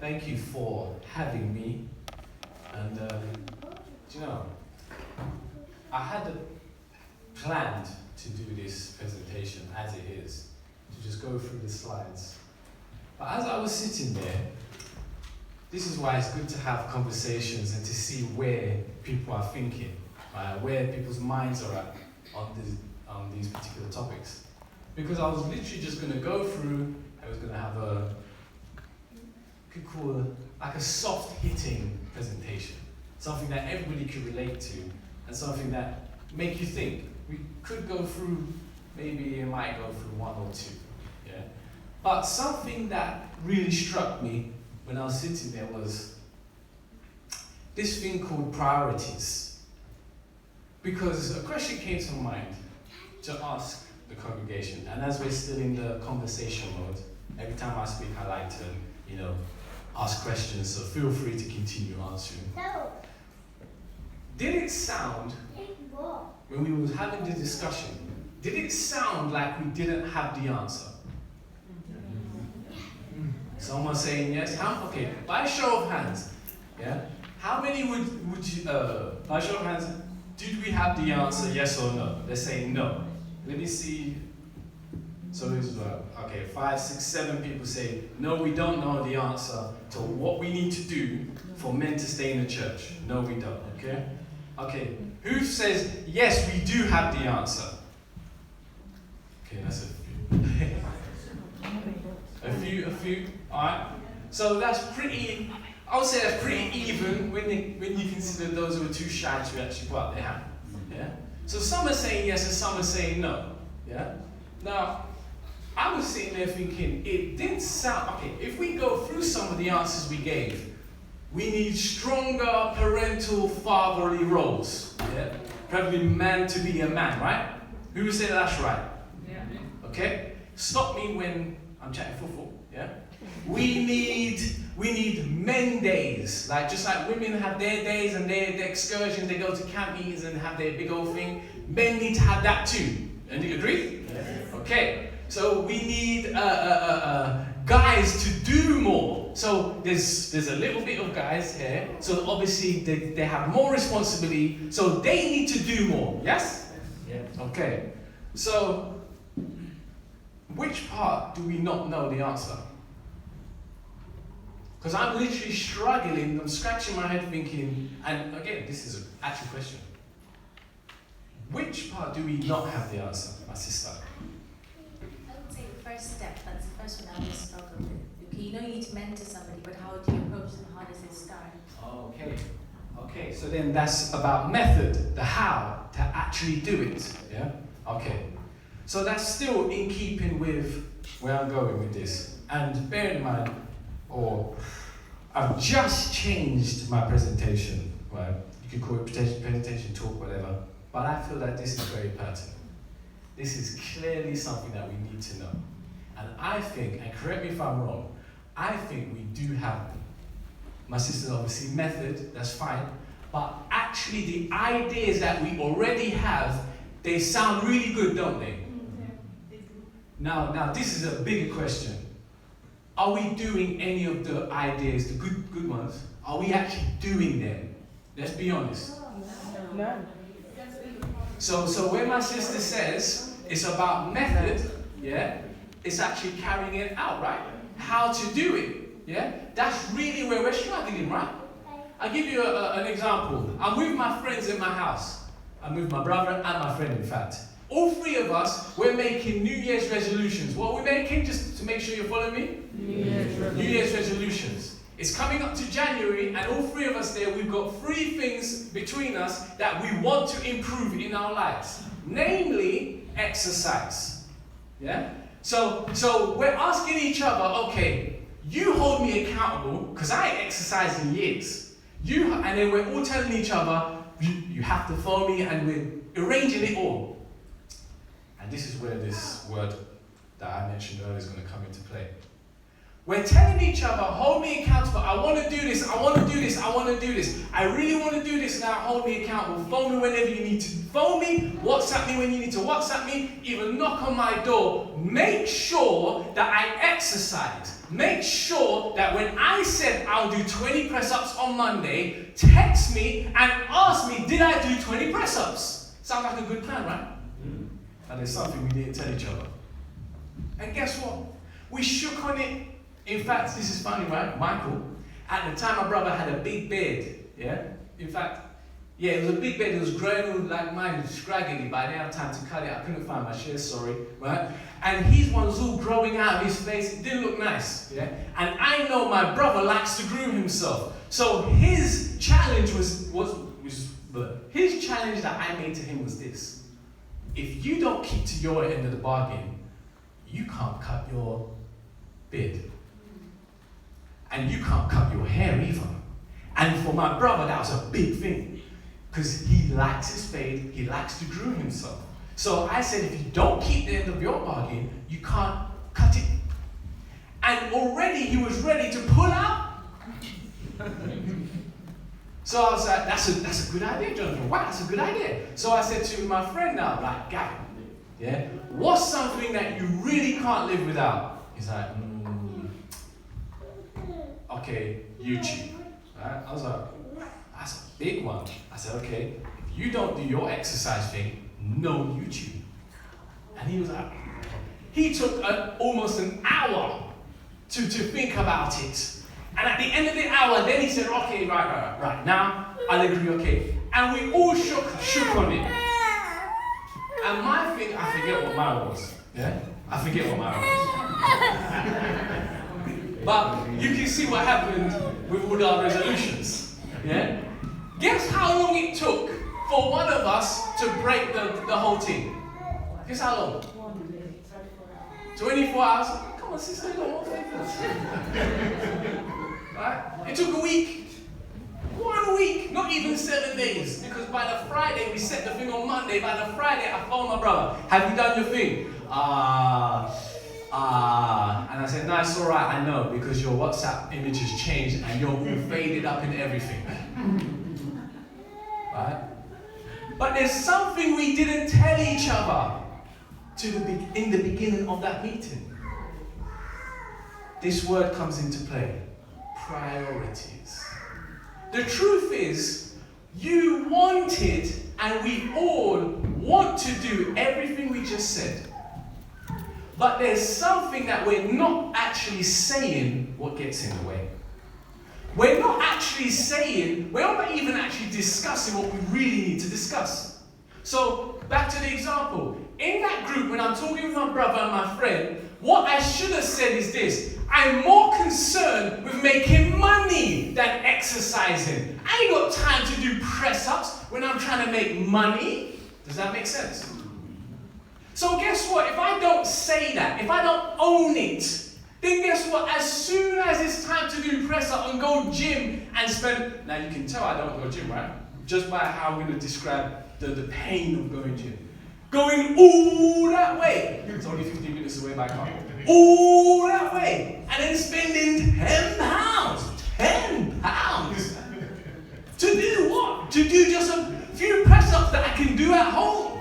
Thank you for having me. And do you know, I had planned to do this presentation as it is, to just go through the slides. But as I was sitting there, this is why it's good to have conversations and to see where people are thinking, where people's minds are at on these particular topics. Because I was literally just going to go through, I was going to have could call like a soft hitting presentation, something that everybody could relate to, and something that make you think. We could go through, maybe it might go through one or two, yeah. But something that really struck me when I was sitting there was this thing called priorities. Because a question came to my mind to ask the congregation, and as we're still in the conversation mode, every time I speak I like to, ask questions, so feel free to continue answering. No. Did it sound, when we were having the discussion, did it sound like we didn't have the answer? Someone saying yes? Okay, by show of hands, yeah? How many would you, by show of hands, did we have the answer, yes or no? They're saying no. Let me see. So it's okay, 5, 6, 7 people say, no, we don't know the answer to what we need to do for men to stay in the church. No, we don't, okay? Okay, who says, yes, we do have the answer? Okay, that's a few. a few, alright. So that's pretty, I would say that's pretty even when you consider those who are too shy to actually put up their hand, yeah? So some are saying yes and some are saying no, yeah? Now, I was sitting there thinking, it didn't sound, okay, if we go through some of the answers we gave, we need stronger parental fatherly roles, yeah? Probably man to be a man, right? Who would say that's right? Yeah. Okay? Stop me when I'm chatting football, yeah? We need men days, just like women have their days and their excursions, they go to camp meetings and have their big old thing. Men need to have that too. And do you agree? Yes. Okay. So we need guys to do more. So there's a little bit of guys here. So obviously they have more responsibility. So they need to do more. Yes? Yeah. Okay. So which part do we not know the answer? Because I'm literally struggling. I'm scratching my head thinking, and again, this is an actual question. Which part do we not have the answer, my sister? First step, that's the first one I always struggle with. Okay, you need to mentor somebody, but how do you approach them? How does it start? Okay, so then that's about method, the how to actually do it, yeah? Okay, so that's still in keeping with where I'm going with this. And bear in mind, I've just changed my presentation, right? You can call it presentation, talk, whatever, but I feel that this is very pertinent. This is clearly something that we need to know. And I think, and correct me if I'm wrong, I think we do have, my sister's obviously method, that's fine, but actually the ideas that we already have, they sound really good, don't they? Now this is a bigger question. Are we doing any of the ideas, the good ones, are we actually doing them? Let's be honest. No. So when my sister says it's about method, yeah, it's actually carrying it out, right? How to do it, yeah? That's really where we're struggling, right? I'll give you an example. I'm with my friends in my house. I'm with my brother and my friend, in fact. All three of us, we're making New Year's resolutions. What are we making, just to make sure you're following me? New Year's resolutions. It's coming up to January, and all three of us there, we've got 3 things between us that we want to improve in our lives. Namely, exercise. Yeah? So we're asking each other, okay, you hold me accountable, because I ain't exercised in years. And then we're all telling each other, you have to follow me, and we're arranging it all. And this is where this word that I mentioned earlier is going to come into play. We're telling each other, hold me accountable. I want to do this, I want to do this, I want to do this. I really want to do this now, hold me accountable. Phone me whenever you need to phone me, WhatsApp me when you need to WhatsApp me, even knock on my door. Make sure that I exercise. Make sure that when I said I'll do 20 press-ups on Monday, text me and ask me, did I do 20 press-ups? Sounds like a good plan, right? And there's something we didn't tell each other. And guess what? We shook on it. In fact, this is funny, right? Michael, at the time my brother had a big beard, yeah? In fact, yeah, it was a big beard. It was growing all like mine, scraggly, but I didn't have time to cut it. I couldn't find my shears, sorry, right? And his one was all growing out of his face. It didn't look nice, yeah? And I know my brother likes to groom himself. So his challenge his challenge that I made to him was this. If you don't keep to your end of the bargain, you can't cut your beard. And you can't cut your hair either. And for my brother, that was a big thing. Because he likes his fade, he likes to groom himself. So I said, if you don't keep the end of your bargain, you can't cut it. And already he was ready to pull out. So I was like, that's a good idea, Jonathan. Wow, that's a good idea. So I said to my friend now, like, Gavin, yeah, what's something that you really can't live without? He's like, okay, YouTube. Right? I was like, that's a big one. I said, okay, if you don't do your exercise thing, no YouTube. And he was like, he took almost an hour to think about it. And at the end of the hour, then he said, okay, right, now I'll agree, okay. And we all shook on it. And my thing, I forget what mine was. Yeah? I forget what mine was. But you can see what happened with all our resolutions. Yeah? Guess how long it took for one of us to break the whole thing? Guess how long? 24 hours. Come on, sister, you got more favors. Right? It took a week. 1 week, not even 7 days. Because by the Friday, we set the thing on Monday. By the Friday, I phoned my brother. Have you done your thing? And I said, no, it's all right, I know, because your WhatsApp image has changed and you're all faded up in everything. Right? But there's something we didn't tell each other in the beginning of that meeting. This word comes into play. Priorities. The truth is, you wanted, and we all want to do everything we just said. But there's something that we're not actually saying what gets in the way. We're not actually saying, we're not even actually discussing what we really need to discuss. So, back to the example. In that group, when I'm talking with my brother and my friend, what I should have said is this. I'm more concerned with making money than exercising. I ain't got time to do press-ups when I'm trying to make money. Does that make sense? So guess what? If I don't say that, if I don't own it, then guess what? As soon as it's time to do press-up and go gym and spend... Now you can tell I don't go gym, right? Just by how I'm going to describe the pain of going gym. Going all that way. It's only 15 minutes away by car. All that way. And then spending £10. £10. To do what? To do just a few press-ups that I can do at home.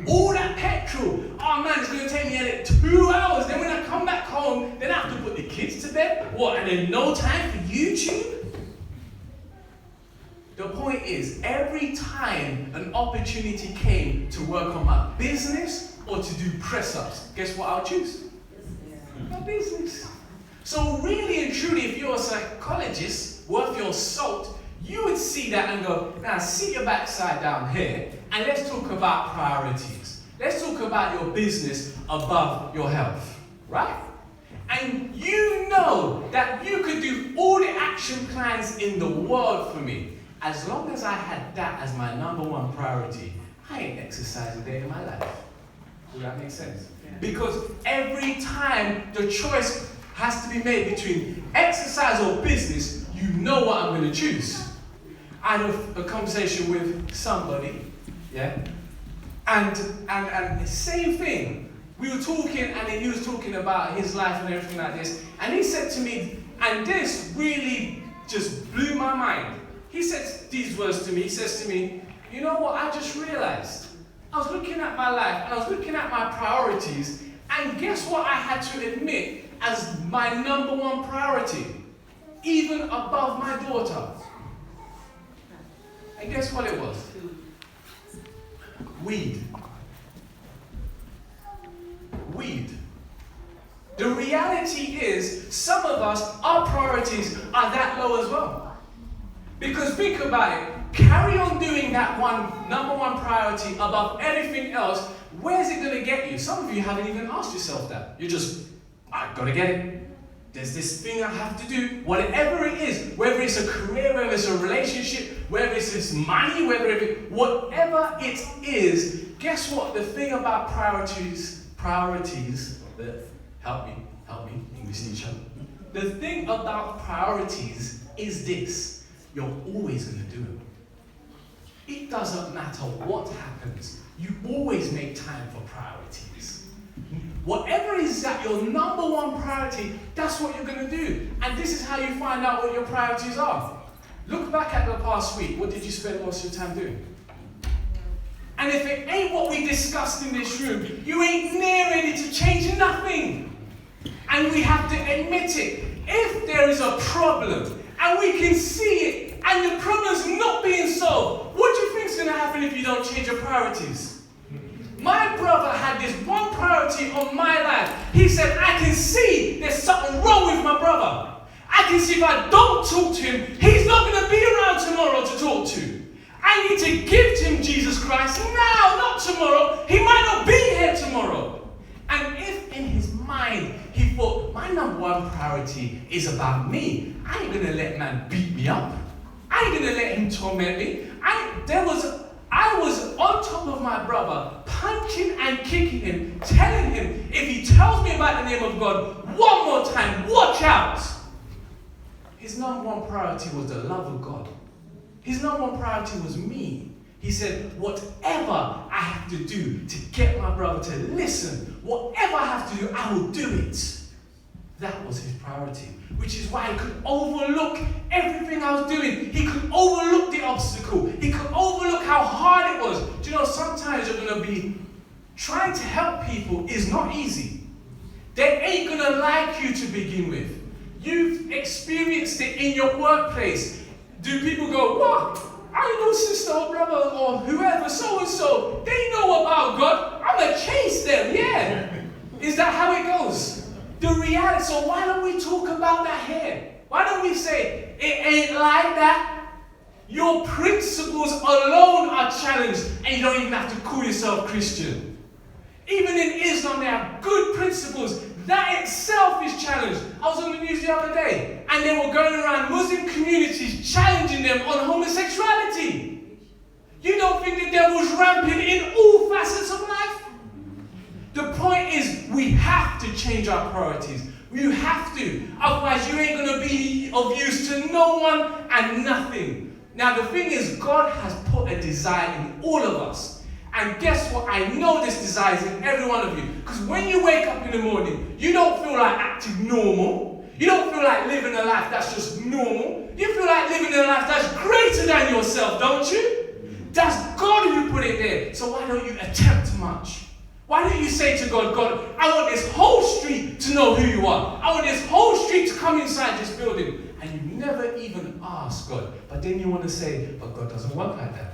All that petrol. Oh man, it's going to take me 2 hours. Then when I come back home, then I have to put the kids to bed. What? And then no time for YouTube? The point is, every time an opportunity came to work on my business or to do press-ups, guess what I'll choose? My business. So really and truly, if you're a psychologist worth your salt, you would see that and go, now sit your backside down here and let's talk about priorities. Let's talk about your business above your health, right? And you know that you could do all the action plans in the world for me. As long as I had that as my #1 priority, I ain't exercised a day in my life. Does that make sense? Yeah. Because every time the choice has to be made between exercise or business, you know what I'm going to choose. I had a conversation with somebody, yeah, and the same thing. We were talking, and he was talking about his life and everything like this. And he said to me, and this really just blew my mind. He said these words to me. He says to me, you know what, I just realized. I was looking at my life, and I was looking at my priorities, and guess what I had to admit as my number one priority? Even above my daughter. And guess what it was? Weed. Weed. The reality is, some of us, our priorities are that low as well. Because think about it, carry on doing that number one priority above everything else, where's it going to get you? Some of you haven't even asked yourself that. You're just, I've got to get it. There's this thing I have to do, whatever it is, whether it's a career, whether it's a relationship, whether it's this money, whatever it is, guess what? The thing about priorities, help me, English teacher. The thing about priorities is this, you're always going to do it. It doesn't matter what happens, you always make time for priorities. Whatever is that your number one priority, that's what you're going to do. And this is how you find out what your priorities are. Look back at the past week. What did you spend most of your time doing? And if it ain't what we discussed in this room, you ain't near ready to change nothing. And we have to admit it. If there is a problem, and we can see it, and the problem's not being solved, what do you think is going to happen if you don't change your priorities? My brother had this one priority on my life. He said, I can see there's something wrong with my brother. I can see if I don't talk to him, he's not going to be around tomorrow to talk to. I need to give him Jesus Christ now, not tomorrow. He might not be here tomorrow. And if in his mind he thought, my number one priority is about me, I ain't going to let man beat me up. I ain't going to let him torment me. I was on top of my brother, punching and kicking him, telling him, if he tells me about the name of God one more time, watch out. His number one priority was the love of God. His number one priority was me. He said, whatever I have to do to get my brother to listen, whatever I have to do, I will do it. That was his priority, which is why he could overlook everything I was doing. He could overlook the obstacle. He could overlook how hard it was. Do you know, sometimes you're going to be trying to help people is not easy. They ain't going to like you to begin with. You've experienced it in your workplace. Do people go, what? I know sister or brother or whoever, so-and-so, they know about God. I'm going to chase them, yeah. Is that how it goes? The reality, so why don't we talk about that here? Why don't we say, it ain't like that? Your principles alone are challenged and you don't even have to call yourself Christian. Even in Islam, they have good principles. That itself is challenged. I was on the news the other day and they were going around Muslim communities challenging them on homosexuality. You don't think the devil's rampant in all facets of life? The point is, we have to change our priorities. You have to. Otherwise, you ain't going to be of use to no one and nothing. Now, the thing is, God has put a desire in all of us. And guess what? I know this desire is in every one of you. Because when you wake up in the morning, you don't feel like acting normal. You don't feel like living a life that's just normal. You feel like living a life that's greater than yourself, don't you? That's God who put it there. So why don't you attempt much? Why don't you say to God, God, I want this whole street to know who you are. I want this whole street to come inside this building. And you never even ask God. But then you want to say, but God doesn't work like that.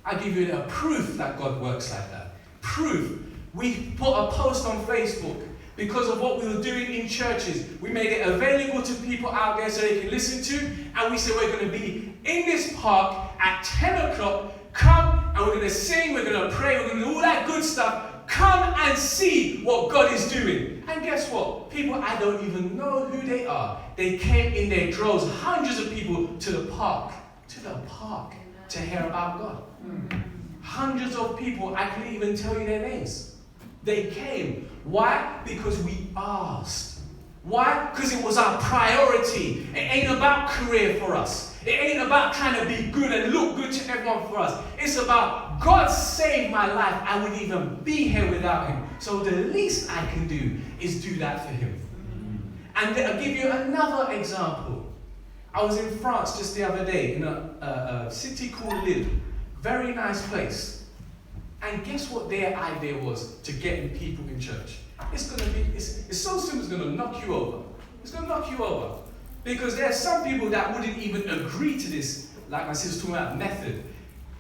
I give you a proof that God works like that. Proof. We put a post on Facebook because of what we were doing in churches. We made it available to people out there so they can listen to. And we said we're going to be in this park at 10 o'clock. Come and we're going to sing, we're going to pray, we're going to do all that good stuff. Come and see what God is doing. And guess what? People I don't even know who they are. They came in their droves, hundreds of people to the park to hear about God. Hundreds of people, I couldn't even tell you their names. They came. Why? Because we asked. Why? Because it was our priority. It ain't about career for us. It ain't about trying to be good and look good to everyone for us. It's about God saved my life. I wouldn't even be here without him. So the least I can do is do that for him. And I'll give you another example. I was in France just the other day in a city called Lille. Very nice place. And guess what their idea was to getting people in church? It's so simple, it's going to knock you over. It's going to knock you over. Because there are some people that wouldn't even agree to this, like my sister's talking about method.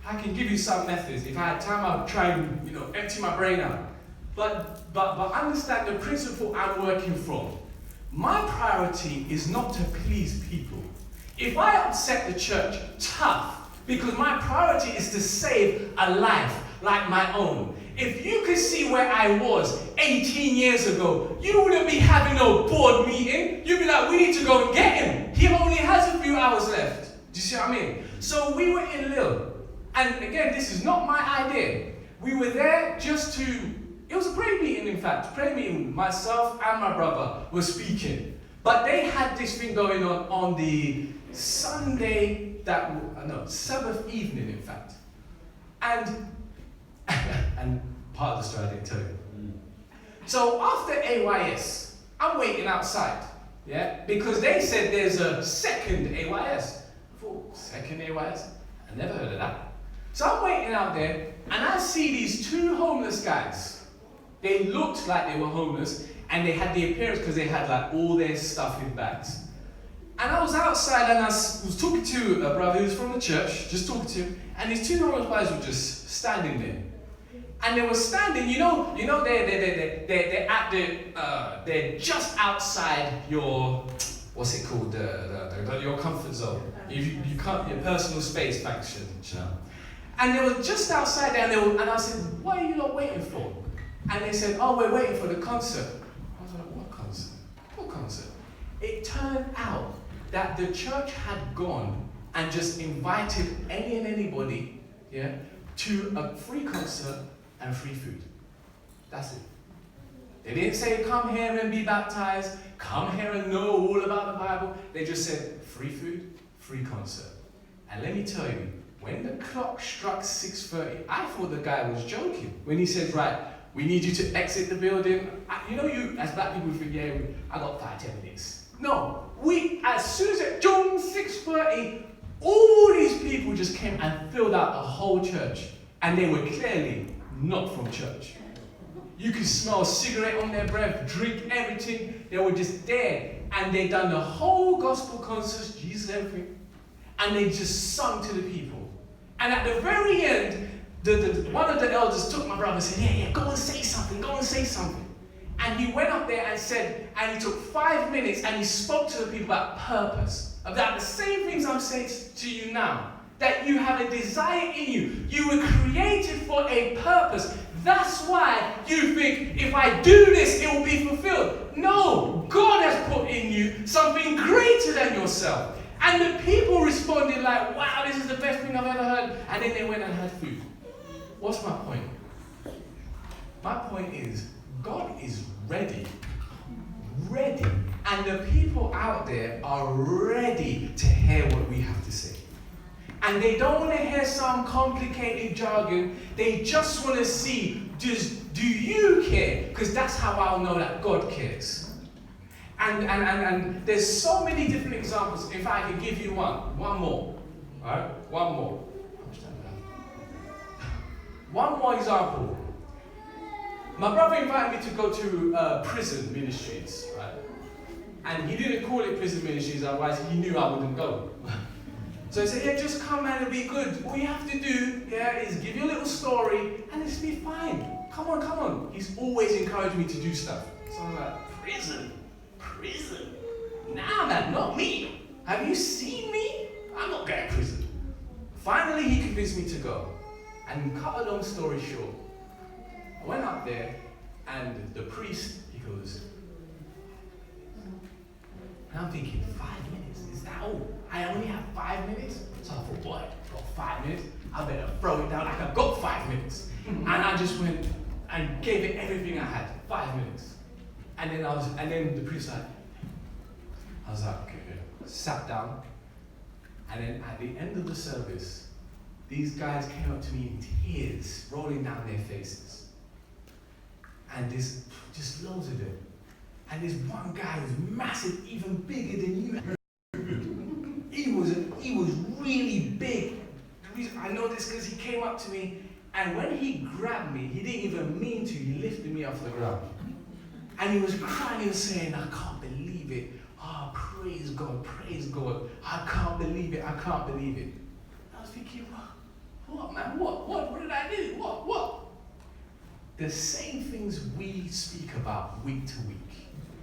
I can give you some methods. If I had time, I would try and empty my brain out. But understand the principle I'm working from. My priority is not to please people. If I upset the church, tough. Because my priority is to save a life like my own. If you could see where I was 18 years ago, you wouldn't be having no board meeting. You'd be like, we need to go and get him. He only has a few hours left. Do you see what I mean? So we were in Lille. And again, this is not my idea. We were there just to, it was a prayer meeting in fact. Prayer meeting, myself and my brother were speaking. But they had this thing going on the Sunday, Sabbath evening in fact. And part of the story I didn't tell you. So after AYS, I'm waiting outside, yeah? Because they said there's a second AYS. I thought, second AYS? I never heard of that. So I'm waiting out there, and I see these two homeless guys. They looked like they were homeless, and they had the appearance because they had like all their stuff in bags. And I was outside, and I was talking to a brother who's from the church, just talking to him, and these two homeless guys were just standing there. And they were standing, they're just outside your, what's it called, your comfort zone. You can't, your personal space function. And they were just outside there, and I said, what are you lot waiting for? And they said, oh, we're waiting for the concert. I was like, what concert? What concert? It turned out that the church had gone and just invited any and anybody, yeah, to a free concert and free food. That's it. They didn't say, come here and be baptized, come here and know all about the Bible. They just said, free food, free concert. And let me tell you, when the clock struck 6:30, I thought the guy was joking. When he said, right, we need you to exit the building. You, as black people, think, yeah, I got 5-10 minutes. No, as soon as it, 6:30, all these people just came and filled out the whole church. And they were clearly not from church. You could smell cigarette on their breath, drink everything. They were just there. And they done the whole gospel concerts, Jesus, everything. And they just sung to the people. And at the very end, one of the elders took my brother and said, yeah, go and say something. And he went up there and said, and he took 5 minutes and he spoke to the people about purpose. About the same things I'm saying to you now. That you have a desire in you. You were created for a purpose. That's why you think, if I do this, it will be fulfilled. No, God has put in you something greater than yourself. And the people responded like, wow, this is the best thing I've ever heard. And then they went and had food. What's my point? My point is, God is ready. Ready. And the people out there are ready to hear what we have to say. And they don't want to hear some complicated jargon. They just want to see, do you care? Because that's how I'll know that God cares. And there's so many different examples. If I could give you one more. Alright? One more. One more example. My brother invited me to go to prison ministries, right? And he didn't call it prison ministries, otherwise he knew I wouldn't go. So he said, yeah, just come man, it'll be good. All you have to do, is give your little story and it'll be fine. Come on. He's always encouraged me to do stuff. So I'm like, prison? Nah, man, not me. Have you seen me? I'm not going to prison. Finally, he convinced me to go. And cut a long story short, I went up there and the priest, he goes, and I'm thinking, 5 minutes? Is that all? I only have 5 minutes? So I thought, boy, I've got 5 minutes. I better throw it down like I've got 5 minutes. And I just went and gave it everything I had, 5 minutes. And then the priest like, I was like, okay, sat down, And then at the end of the service, these guys came up to me in tears rolling down their faces. And there's just loads of them. And there's one guy who's massive, even bigger than you. He was really big. The reason I know this because he came up to me, and when he grabbed me, he didn't even mean to, he lifted me off the ground. And he was crying and saying, I can't believe it. Oh, praise God, praise God. I can't believe it, I can't believe it. I was thinking, what man, what did I do? What? The same things we speak about week to week.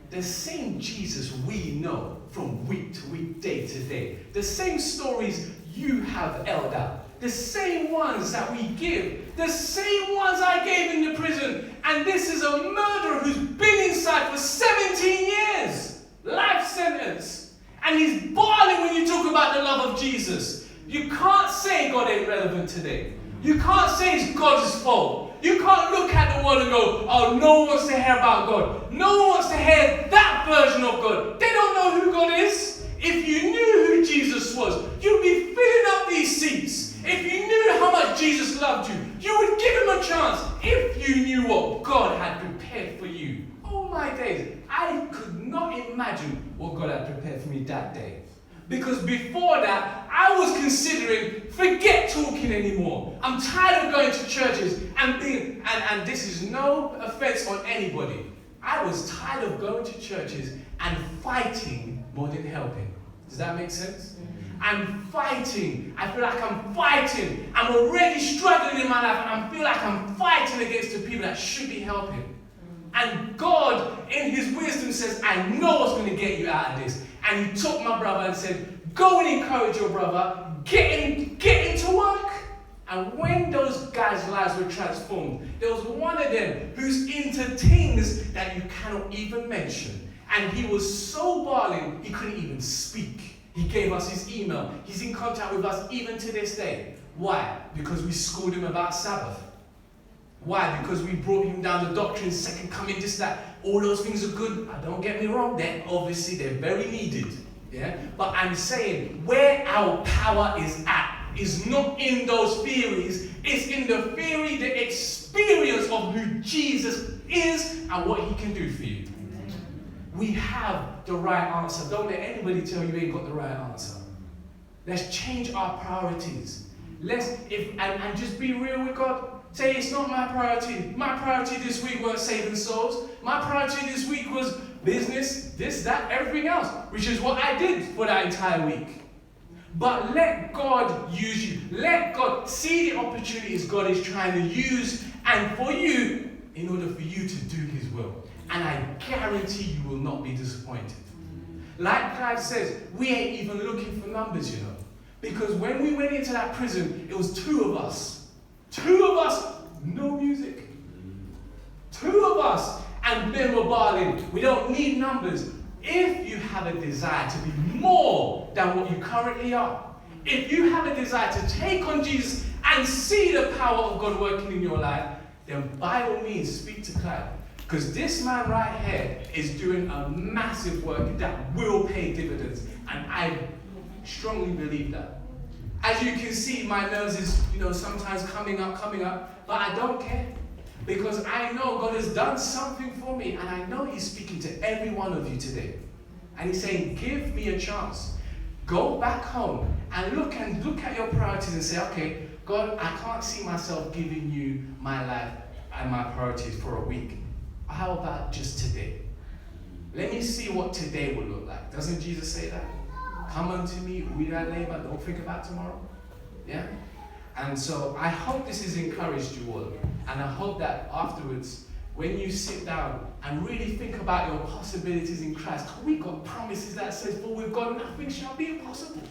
The same Jesus we know from week to week, day to day. The same stories you have held out. The same ones that we give. The same ones I gave in the prison. And this is a murderer who's been inside for 17 years. Life sentence. And he's bawling when you talk about the love of Jesus. You can't say God ain't relevant today. You can't say it's God's fault. You can't look at the world and go, oh, no one wants to hear about God. No one wants to hear that version of God. They don't know who God is. If you knew who Jesus was, you'd be filling up these seats. If you knew how much Jesus loved you, you would give him a chance. If you knew what God had prepared for you. Oh my days, I could not imagine what God had prepared for me that day. Because before that, I was considering, forget talking anymore. I'm tired of going to churches and being, and this is no offense on anybody. I was tired of going to churches and fighting more than helping. Does that make sense? I'm fighting. I feel like I'm fighting. I'm already struggling in my life and I feel like I'm fighting against the people that should be helping. And God, in his wisdom, says, I know what's going to get you out of this. And he took my brother and said, go and encourage your brother, get into work. And when those guys' lives were transformed, there was one of them who's into things that you cannot even mention. And he was so bawling, he couldn't even speak. He gave us his email. He's in contact with us even to this day. Why? Because we schooled him about Sabbath. Why? Because we brought him down the doctrine, second coming, this, that. All those things are good. Don't get me wrong, obviously they're very needed. Yeah? But I'm saying where our power is at is not in those theories. It's in the theory, the experience of who Jesus is and what he can do for you. We have the right answer. Don't let anybody tell you ain't got the right answer. Let's change our priorities. And just be real with God. Say, it's not my priority. My priority this week was saving souls. My priority this week was business, this, that, everything else, which is what I did for that entire week. But let God use you. Let God see the opportunities God is trying to use and for you in order for you to do his will. And I guarantee you will not be disappointed. Like Clive says, we ain't even looking for numbers, you know. Because when we went into that prison, it was 2 of us. 2 of us, no music. 2 of us, and men were bawling. We don't need numbers. If you have a desire to be more than what you currently are, if you have a desire to take on Jesus and see the power of God working in your life, then by all means speak to Clive. Because this man right here is doing a massive work that will pay dividends. And I strongly believe that. As you can see, my nerves is, sometimes coming up, but I don't care. Because I know God has done something for me, and I know he's speaking to every one of you today. And he's saying, give me a chance. Go back home and look at your priorities and say, okay, God, I can't see myself giving you my life and my priorities for a week. How about just today? Let me see what today will look like. Doesn't Jesus say that? Come unto me, we that labor, don't think about tomorrow. Yeah? And so I hope this has encouraged you all. And I hope that afterwards, when you sit down and really think about your possibilities in Christ, we got promises that says, for with God nothing shall be impossible.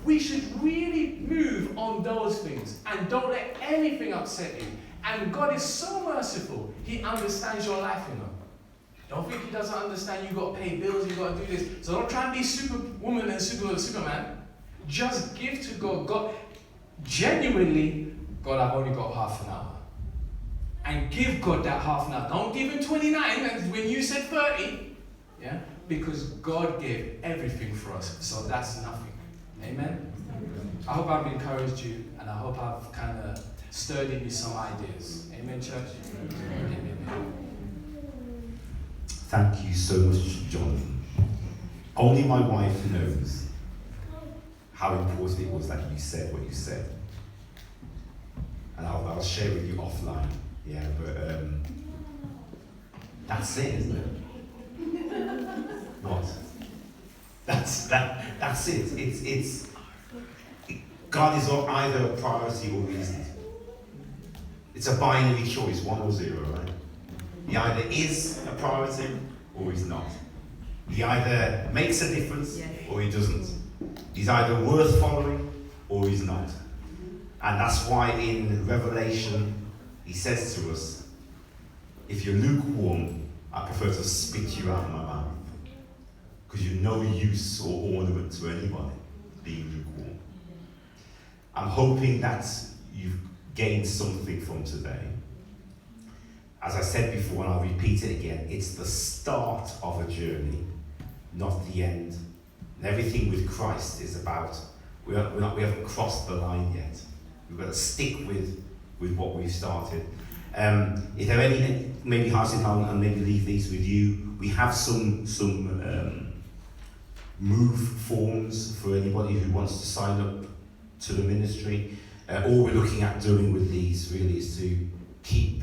We should really move on those things and don't let anything upset you. And God is so merciful. He understands your life, Don't think he doesn't understand you got to pay bills, you got to do this. So don't try and be superwoman and Superman. Just give to God. God, genuinely, God, I've only got half an hour. And give God that half an hour. Don't give him 29 and when you said 30. Yeah? Because God gave everything for us. So that's nothing. Amen? I hope I've encouraged you, and I hope I've kind of stirred in you some ideas. Amen, church? Amen. Thank you so much, Jonathan. Only my wife knows how important it was that you said what you said. And I'll share with you offline. Yeah, but that's it, isn't it? What? That's it. It's God is either a priority or he isn't. It's a binary choice, 1 or 0, right? He either is a priority or he's not. He either makes a difference or he doesn't. He's either worth following or he's not. And that's why in Revelation he says to us, if you're lukewarm, I prefer to spit you out of my mouth. Because you're no use or ornament to anybody being lukewarm. I'm hoping that you've gained something from today. As I said before, and I'll repeat it again, it's the start of a journey, not the end. And everything with Christ is about, we haven't crossed the line yet. We've got to stick with what we've started. If there are any, maybe hearts in hand, and maybe leave these with you. We have some move forms for anybody who wants to sign up to the ministry. All we're looking at doing with these really is to